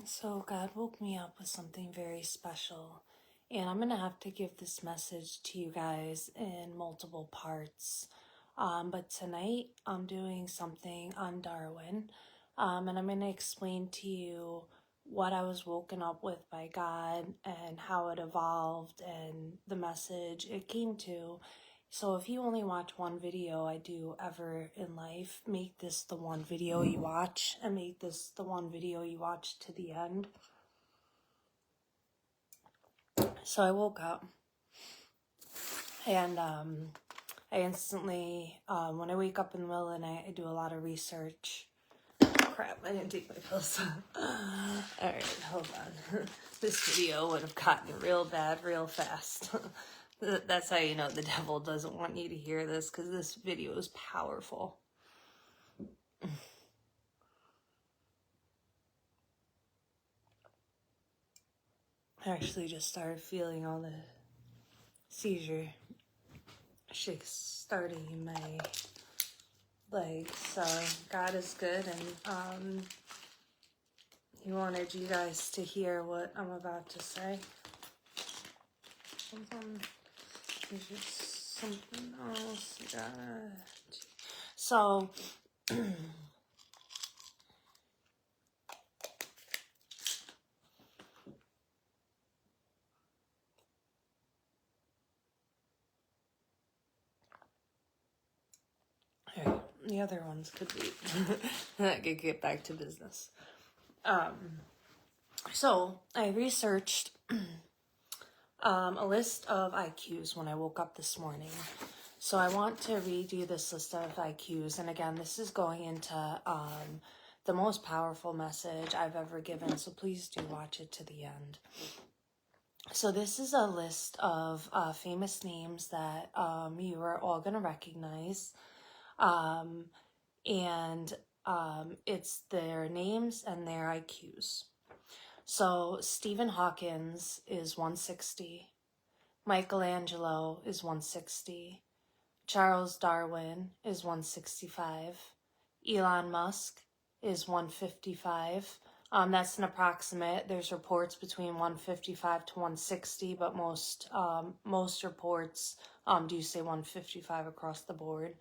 So God woke me up with something very special, and I'm going to have to give this message to you guys in multiple parts. But tonight I'm doing something on Darwin, and I'm going to explain to you what I was woken up with by God and how it evolved and the message it came to. So if you only watch one video I do ever in life, make this the one video you watch, and make this the one video you watch to the end. So I woke up and I instantly, when I wake up in the middle of the night, I do a lot of research. Crap, I didn't take my pills. Alright, hold on. This video would have gotten real bad real fast. That's how you know the devil doesn't want you to hear this, because this video is powerful. I actually just started feeling all the seizure shakes starting in my legs. So God is good, and He wanted you guys to hear what I'm about to say. There's just something else. So alright, the other ones could be I could get back to business. So I researched a list of IQs when I woke up this morning. So I want to read you this list of IQs, and again, this is going into the most powerful message I've ever given, so please do watch it to the end. So this is a list of famous names that you are all going to recognize, and it's their names and their IQs. So Stephen Hawkins is 160, Michelangelo is 160, Charles Darwin is 165, Elon Musk is 155. That's an approximate. There's reports between 155 to 160, but most reports do say 155 across the board.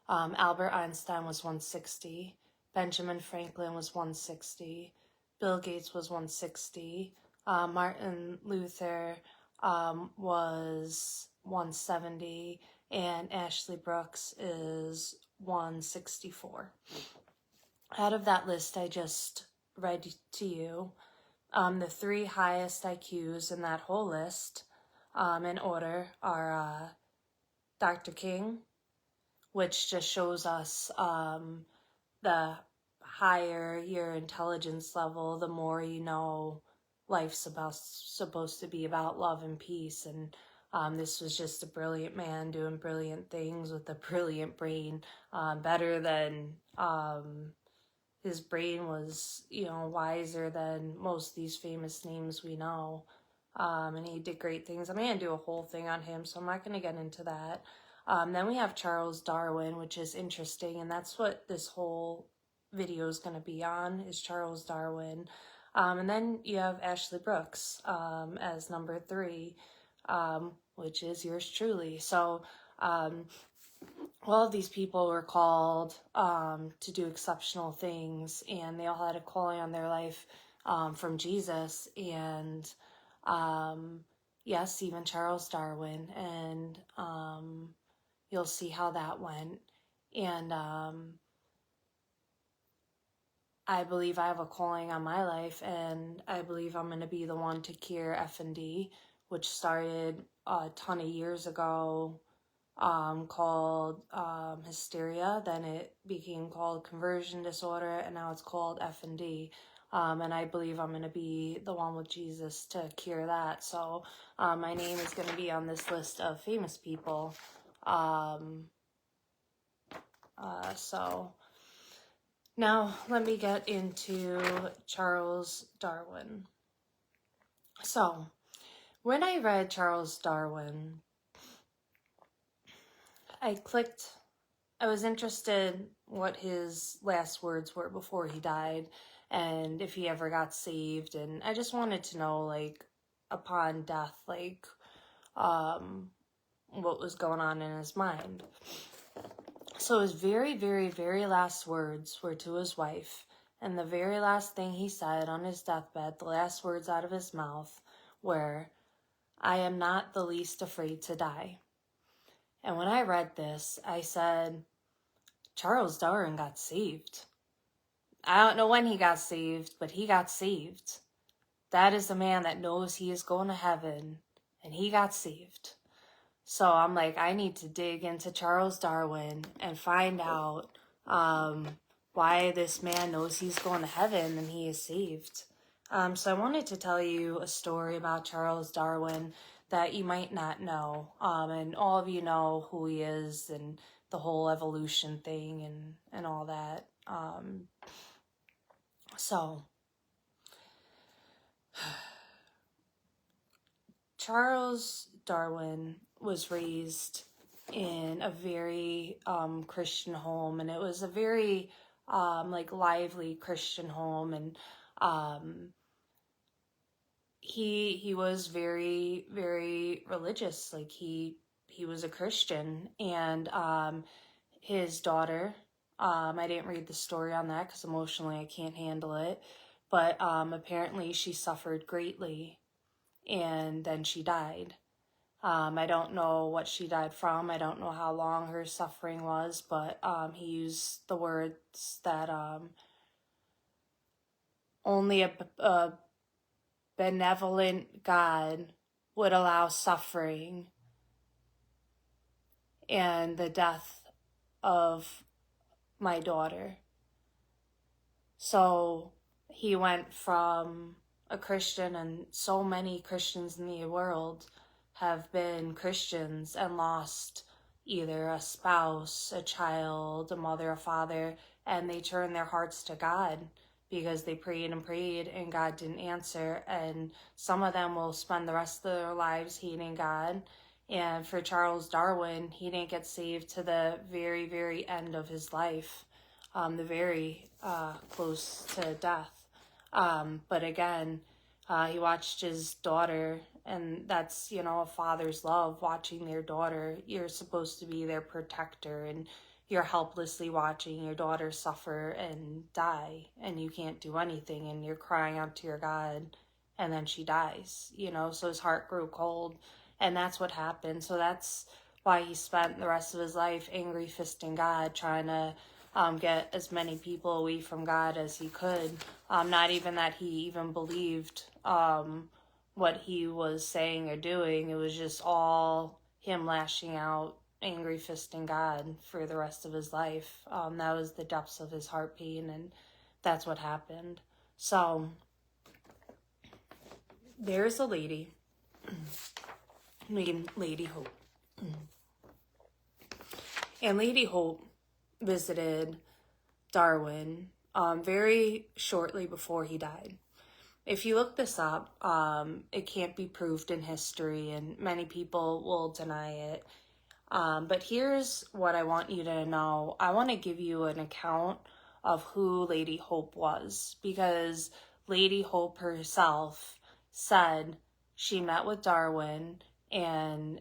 Albert Einstein was 160. Benjamin Franklin was 160. Bill Gates was 160. Martin Luther was 170. And Ashley Brooks is 164. Out of that list I just read to you, the three highest IQs in that whole list, in order, are Dr. King, which just shows us the higher your intelligence level, the more you know life's supposed to be about love and peace. And this was just a brilliant man doing brilliant things with a brilliant brain, better than his brain was, wiser than most of these famous names we know. And he did great things. I'm going to do a whole thing on him, so I'm not going to get into that. Then we have Charles Darwin, which is interesting, and that's what this whole video is going to be on, is Charles Darwin. And then you have Ashley Brooks as number 3, which is yours truly. So all of these people were called to do exceptional things, and they all had a calling on their life from Jesus. And yes, even Charles Darwin, and you'll see how that went. And I believe I have a calling on my life, and I believe I'm going to be the one to cure FND, which started a ton of years ago, called hysteria. Then it became called conversion disorder, and now it's called FND. And I believe I'm going to be the one with Jesus to cure that. So my name is going to be on this list of famous people. So now let me get into Charles Darwin. So when I read Charles Darwin, I was interested what his last words were before he died. and if he ever got saved. And I just wanted to know, like, upon death, like, what was going on in his mind. So his very, very, very last words were to his wife, and the very last thing he said on his deathbed, the last words out of his mouth, were, "I am not the least afraid to die." And when I read this, I said, Charles Darwin got saved. I don't know when he got saved, but he got saved. That is a man that knows he is going to heaven, and he got saved. So I'm like, I need to dig into Charles Darwin and find out why this man knows he's going to heaven and he is saved. So I wanted to tell you a story about Charles Darwin that you might not know. And all of you know who he is and the whole evolution thing and all that. So Charles Darwin was raised in a very Christian home, and it was a very like lively Christian home, and he was very, very religious. Like he was a Christian, and his daughter, I didn't read the story on that because emotionally I can't handle it, but apparently she suffered greatly, and then she died. I don't know what she died from. I don't know how long her suffering was, but he used the words that only a benevolent God would allow suffering and the death of my daughter. So he went from a Christian, and so many Christians in the world have been Christians and lost either a spouse, a child, a mother, a father, and they turned their hearts to God because they prayed and God didn't answer. And some of them will spend the rest of their lives hating God. And for Charles Darwin, he didn't get saved to the very, very end of his life, the very close to death. But again, he watched his daughter, and that's, you know, a father's love, watching their daughter. You're supposed to be their protector, and you're helplessly watching your daughter suffer and die, and you can't do anything, and you're crying out to your God, and then she dies, you know, so his heart grew cold, and that's what happened. So that's why he spent the rest of his life angry fisting God, trying to get as many people away from God as he could. Not even that he even believed what he was saying or doing. It was just all him lashing out, angry fisting God for the rest of his life. That was the depths of his heart pain, and that's what happened. So there's a lady named Lady Hope. And Lady Hope visited Darwin very shortly before he died. If you look this up, it can't be proved in history, and many people will deny it. But here's what I want you to know. I want to give you an account of who Lady Hope was, because Lady Hope herself said she met with Darwin and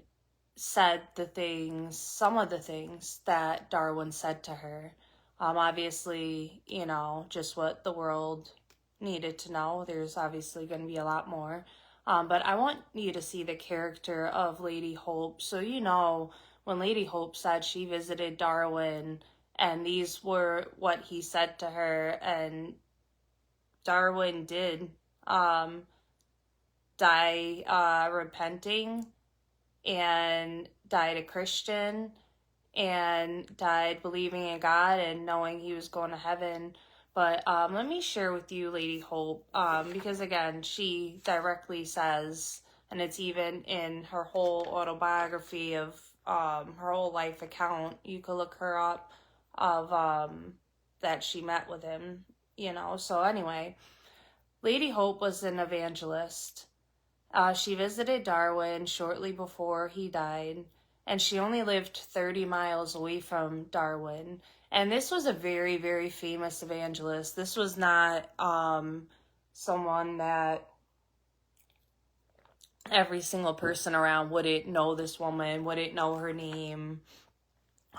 said some of the things that Darwin said to her. Obviously, you know, just what the world needed to know. There's obviously going to be a lot more. But I want you to see the character of Lady Hope. So, you know, when Lady Hope said she visited Darwin and these were what he said to her, and Darwin did die repenting, and died a Christian, and died believing in God and knowing he was going to heaven. But let me share with you Lady Hope, because again, she directly says, and it's even in her whole autobiography of her whole life account, you could look her up, of that she met with him, you know. So anyway, Lady Hope was an evangelist. She visited Darwin shortly before he died, and she only lived 30 miles away from Darwin. And this was a very, very famous evangelist. This was not someone that every single person around wouldn't know this woman, wouldn't know her name,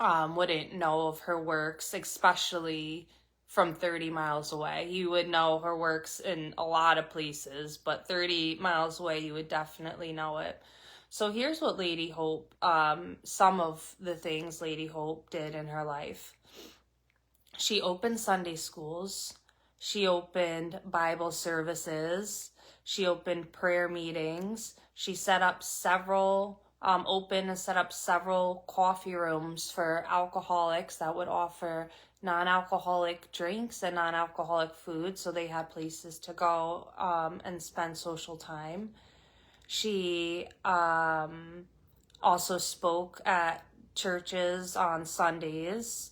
wouldn't know of her works, especially from 30 miles away. You would know her works in a lot of places, but 30 miles away, you would definitely know it. So here's what Lady Hope, some of the things Lady Hope did in her life. She opened Sunday schools. She opened Bible services. She opened prayer meetings. She set up several coffee rooms for alcoholics that would offer non-alcoholic drinks and non-alcoholic food, so they had places to go and spend social time. She also spoke at churches on Sundays.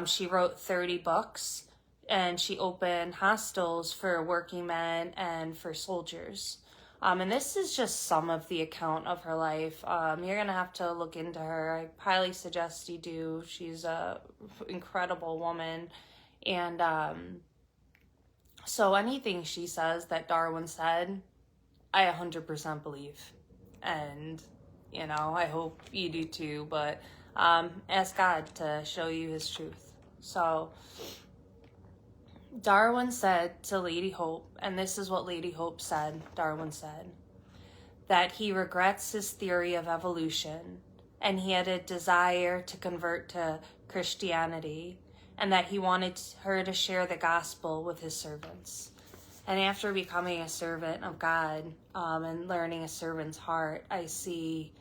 She wrote 30 books, and she opened hostels for working men and for soldiers. And this is just some of the account of her life. You're going to have to look into her. I highly suggest you do. She's a incredible woman. And so anything she says that Darwin said, I 100% believe. And, I hope you do too. But ask God to show you his truth. So Darwin said to Lady Hope, and this is what Lady Hope said, Darwin said, that he regrets his theory of evolution, and he had a desire to convert to Christianity, and that he wanted her to share the gospel with his servants. And after becoming a servant of God and learning a servant's heart, I see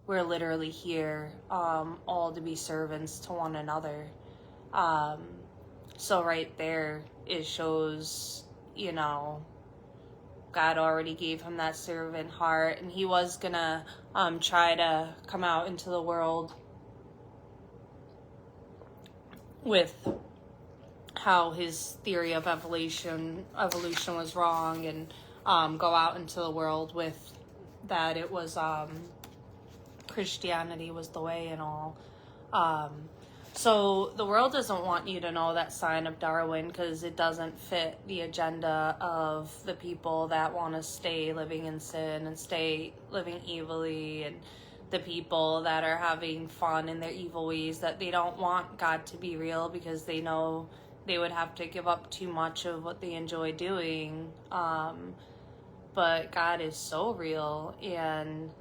we're literally here all to be servants to one another. So right there, it shows, God already gave him that servant heart, and he was gonna try to come out into the world with how his theory of evolution was wrong, and go out into the world with that it was Christianity was the way and all. So the world doesn't want you to know that sign of Darwin because it doesn't fit the agenda of the people that want to stay living in sin and stay living evilly, and the people that are having fun in their evil ways, that they don't want God to be real because they know they would have to give up too much of what they enjoy doing. But God is so real, and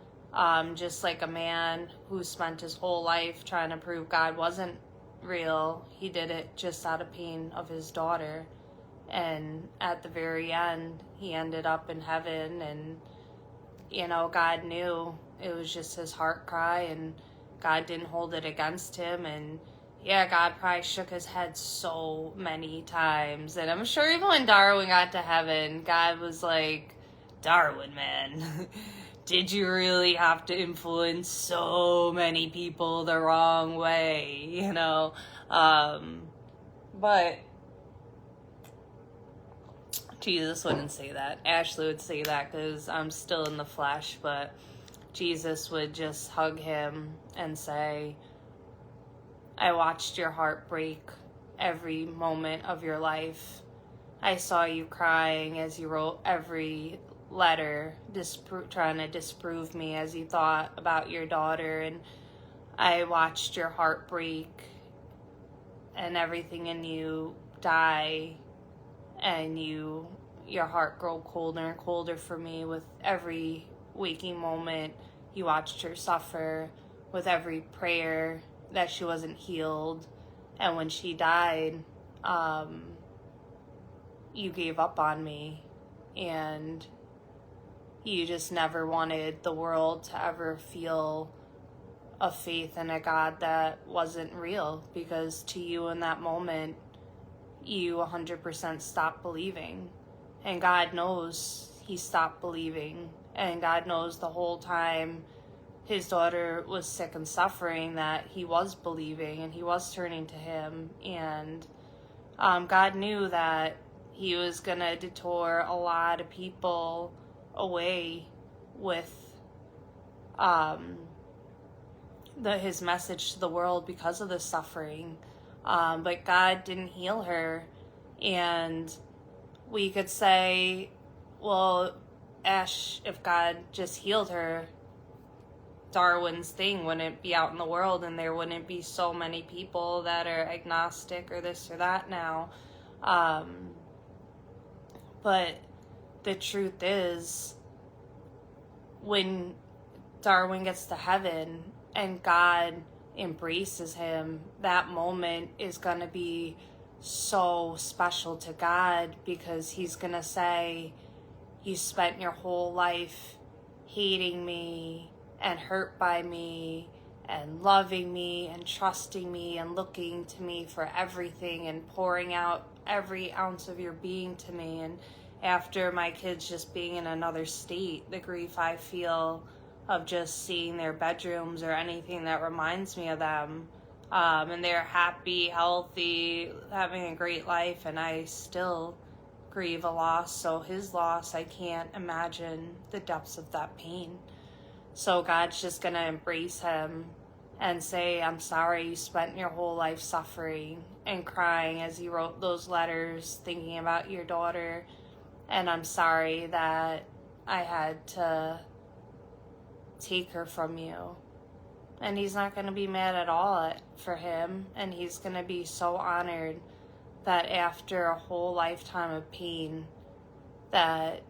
just like a man who spent his whole life trying to prove God wasn't real, he did it just out of pain of his daughter. And at the very end, he ended up in heaven, and, God knew it was just his heart cry, and God didn't hold it against him. And yeah, God probably shook his head so many times. And I'm sure even when Darwin got to heaven, God was like, Darwin, man, did you really have to influence so many people the wrong way, But Jesus wouldn't say that. Ashley would say that because I'm still in the flesh, but Jesus would just hug him and say, I watched your heart break every moment of your life. I saw you crying as you wrote every letter, trying to disprove me as you thought about your daughter, and I watched your heart break and everything in you die, and your heart grow colder and colder for me with every waking moment. You watched her suffer with every prayer that she wasn't healed, and when she died, you gave up on me, and you just never wanted the world to ever feel a faith in a God that wasn't real, because to you in that moment, you 100% stopped believing. And God knows he stopped believing, and God knows the whole time his daughter was sick and suffering that he was believing and he was turning to him. And God knew that he was going to detour a lot of people away with his message to the world because of the suffering. but God didn't heal her. And we could say, well, Ash, if God just healed her, Darwin's thing wouldn't be out in the world, and there wouldn't be so many people that are agnostic or this or that now. But the truth is, when Darwin gets to heaven and God embraces him, that moment is going to be so special to God, because he's going to say, you spent your whole life hating me and hurt by me and loving me and trusting me and looking to me for everything and pouring out every ounce of your being to me. And after my kids just being in another state, the grief I feel of just seeing their bedrooms or anything that reminds me of them, and they're happy, healthy, having a great life, and I still grieve a loss. So his loss, I can't imagine the depths of that pain. So God's just going to embrace him and say, I'm sorry you spent your whole life suffering and crying as you wrote those letters thinking about your daughter. And I'm sorry that I had to take her from you. And he's not going to be mad at all for him. And he's going to be so honored that after a whole lifetime of pain, that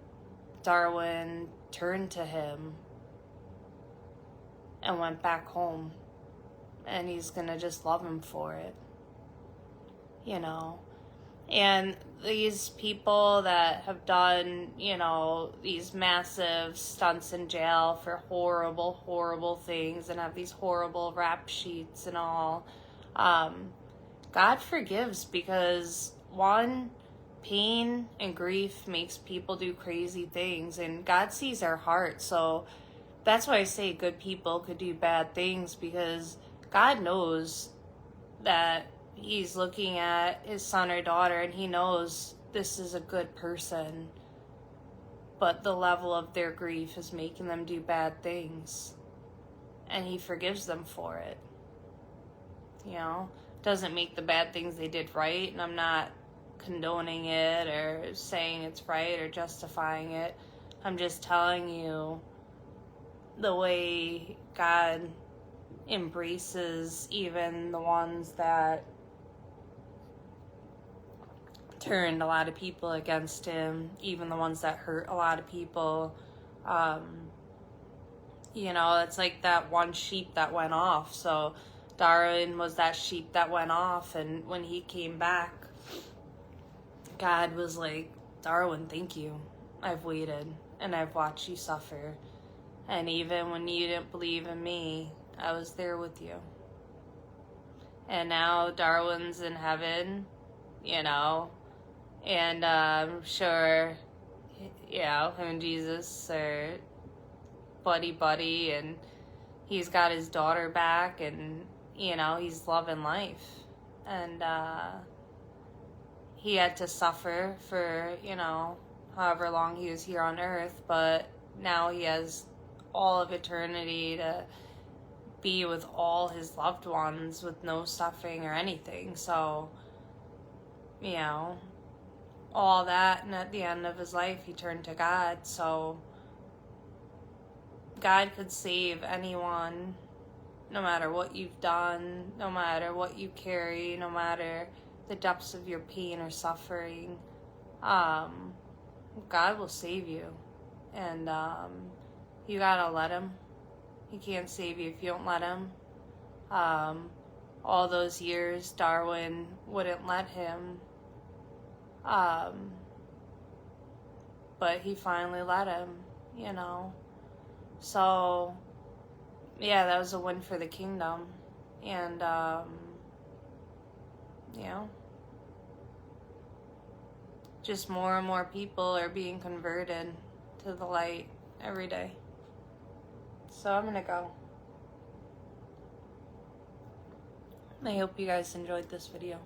Darwin turned to him and went back home, and he's gonna just love him for it, you know. And these people that have done, you know, these massive stunts in jail for horrible, horrible things and have these horrible rap sheets and all, God forgives, because one, pain and grief makes people do crazy things, and God sees our heart. So that's why I say good people could do bad things, because God knows that he's looking at his son or daughter and he knows this is a good person, but the level of their grief is making them do bad things, and he forgives them for it. You know, doesn't make the bad things they did right, and I'm not condoning it or saying it's right or justifying it. I'm just telling you the way God embraces even the ones that turned a lot of people against him, even the ones that hurt a lot of people. You know, it's like that one sheep that went off. So Darwin was that sheep that went off, and when he came back, God was like, Darwin, thank you. I've waited and I've watched you suffer. And even when you didn't believe in me, I was there with you. And now Darwin's in heaven, you know, and I'm sure, you know, him and Jesus are buddy, and he's got his daughter back, and, you know, he's loving life. And he had to suffer for, you know, however long he was here on earth, but now he has all of eternity to be with all his loved ones with no suffering or anything. So, you know, all that, and at the end of his life he turned to God. So God could save anyone, no matter what you've done, no matter what you carry, no matter the depths of your pain or suffering. God will save you, and you gotta let him. He can't save you if you don't let him. All those years, Darwin wouldn't let him. But he finally let him, you know. So, yeah, that was a win for the kingdom. And, you know, just more and more people are being converted to the light every day. So I'm gonna go. I hope you guys enjoyed this video.